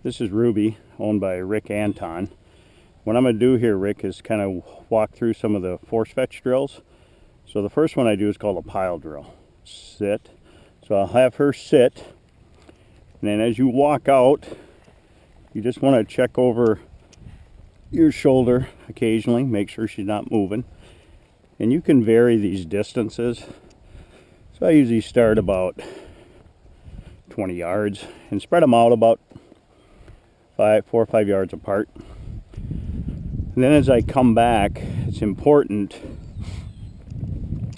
This is Ruby, owned by Rick Anton. What I'm going to do here, Rick, is kind of walk through some of the force fetch drills. So the first one I do is called a pile drill. Sit. So I'll have her sit, and then as you walk out, you just want to check over your shoulder occasionally, make sure she's not moving. And you can vary these distances. So I usually start about 20 yards and spread them out about 4 or 5 yards apart. And then as I come back, it's important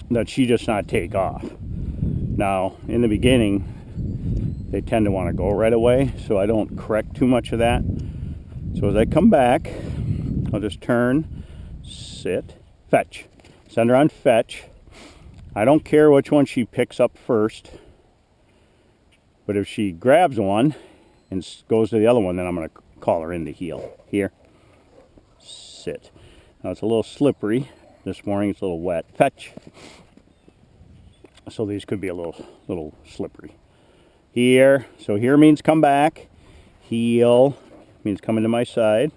that she just not take off. Now, in the beginning, they tend to want to go right away, so I don't correct too much of that. So as I come back, I'll just turn, sit, fetch. Send her on fetch. I don't care which one she picks up first, but if she grabs one and goes to the other one, then I'm going to call her in to heel. Here, sit. Now it's a little slippery. This morning it's a little wet. Fetch. So these could be a little slippery. Here. So here means come back. Heel means come into my side.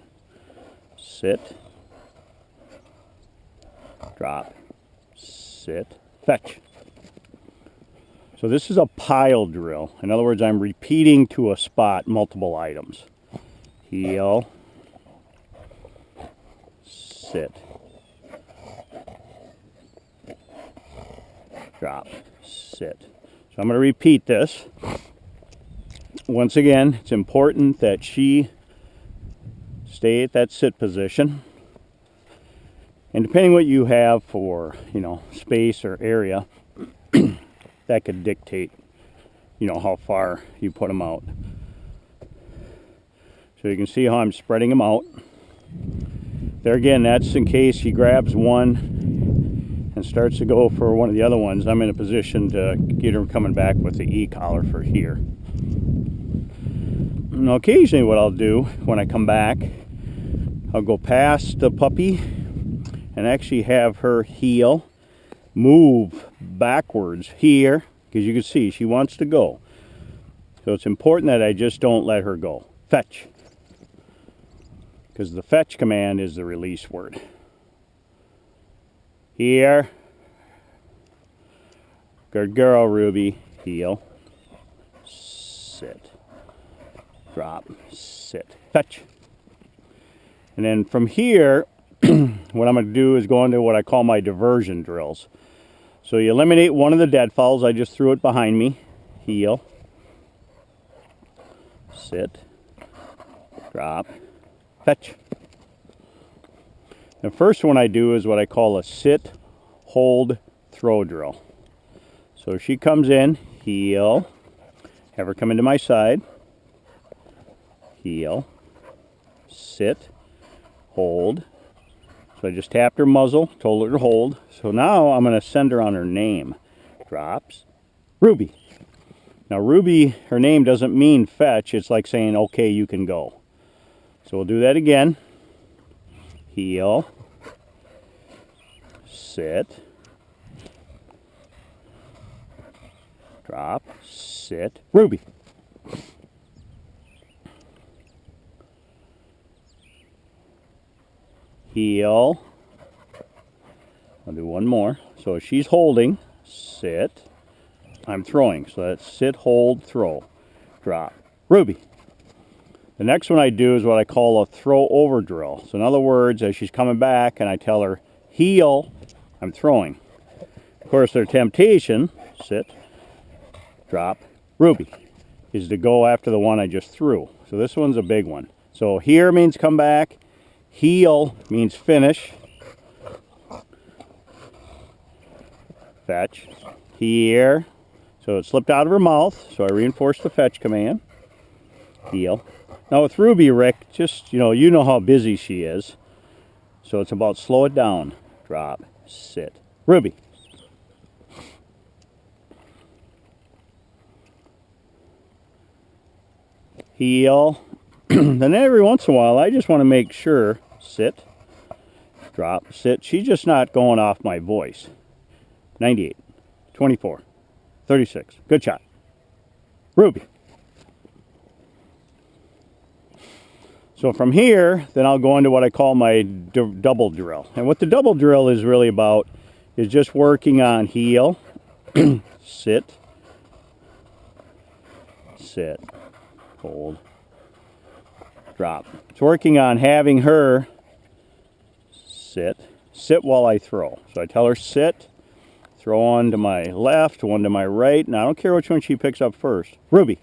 Sit. Drop. Sit. Fetch. So this is a pile drill. In other words, I'm repeating to a spot multiple items. Heel. Sit. Drop. Sit. So I'm going to repeat this. Once again, it's important that she stay at that sit position. And depending what you have for, space or area, that could dictate, how far you put them out. So you can see how I'm spreading them out. There again, that's in case she grabs one and starts to go for one of the other ones. I'm in a position to get her coming back with the E-collar for here. Now occasionally what I'll do when I come back, I'll go past the puppy and actually have her heel move backwards here, because you can see she wants to go. So it's important that I just don't let her go. Fetch. Because the fetch command is the release word. Here. Good girl, Ruby. Heel. Sit. Drop. Sit. Fetch. And then from here, what I'm going to do is go into what I call my diversion drills. So you eliminate one of the deadfalls. I just threw it behind me. Heel. Sit. Drop. Fetch. The first one I do is what I call a sit, hold, throw drill. So she comes in, heel, have her come into my side, heel, sit, hold. So I just tapped her muzzle, told her to hold. So now I'm going to send her on her name. Drops. Ruby. Now Ruby, her name doesn't mean fetch. It's like saying, okay, you can go. So we'll do that again. Heel. Sit. Drop. Sit. Ruby. Heel. I'll do one more. So she's holding, sit, I'm throwing. So that's sit, hold, throw, drop. Ruby. The next one I do is what I call a throw over drill. So in other words, as she's coming back and I tell her heel, I'm throwing. Of course, their temptation, sit, drop, Ruby, is to go after the one I just threw. So this one's a big one. So here means come back. Heel means finish. Fetch. Here. So it slipped out of her mouth, so I reinforced the fetch command. Heel. Now with Ruby, Rick, just, you know how busy she is. So it's about slow it down. Drop. Sit. Ruby. Heel. Then every once in a while, I just want to make sure, sit, drop, sit. She's just not going off my voice. 98, 24, 36. Good shot. Ruby. So from here, then I'll go into what I call my double drill. And what the double drill is really about is just working on heel, sit, sit, hold, drop. It's working on having her sit while I throw. So I tell her sit, throw one to my left, one to my right, and I don't care which one she picks up first. Ruby.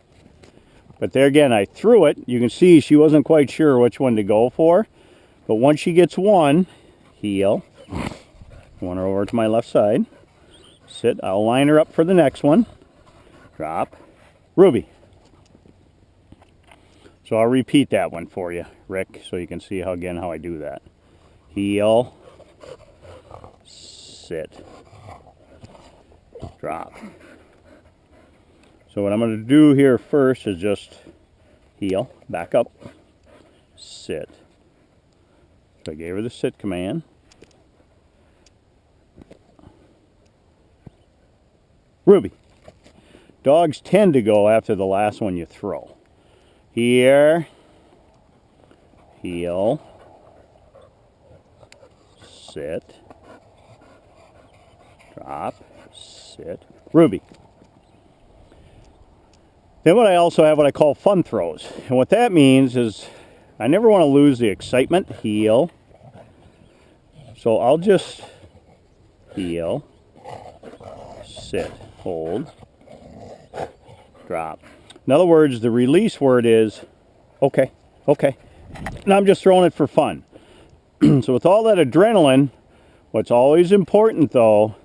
But there again, I threw it. You can see she wasn't quite sure which one to go for. But once she gets one, heel, one over to my left side, sit, I'll line her up for the next one, drop, Ruby. So I'll repeat that one for you, Rick, so you can see how I do that. Heel, sit, drop. So what I'm going to do here first is just heel, back up, sit. So I gave her the sit command. Ruby. Dogs tend to go after the last one you throw. Here, heel, sit, drop, sit, Ruby. Then I also have what I call fun throws. And what that means is I never want to lose the excitement. Heel. So I'll just heel, sit, hold, drop. In other words, the release word is okay, okay. And I'm just throwing it for fun. So with all that adrenaline, what's always important though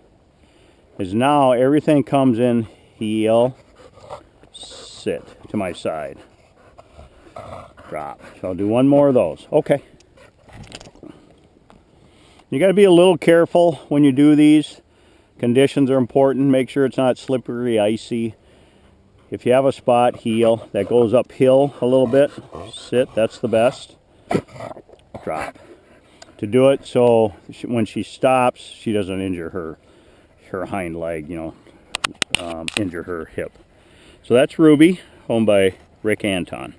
is now everything comes in heel, sit to my side, drop. So I'll do one more of those. Okay. You got to be a little careful when you do these. Conditions are important. Make sure it's not slippery, icy. If you have a spot, heel, that goes uphill a little bit, sit, that's the best, drop. To do it so when she stops, she doesn't injure her hind leg, injure her hip. So that's Ruby, owned by Rick Anton.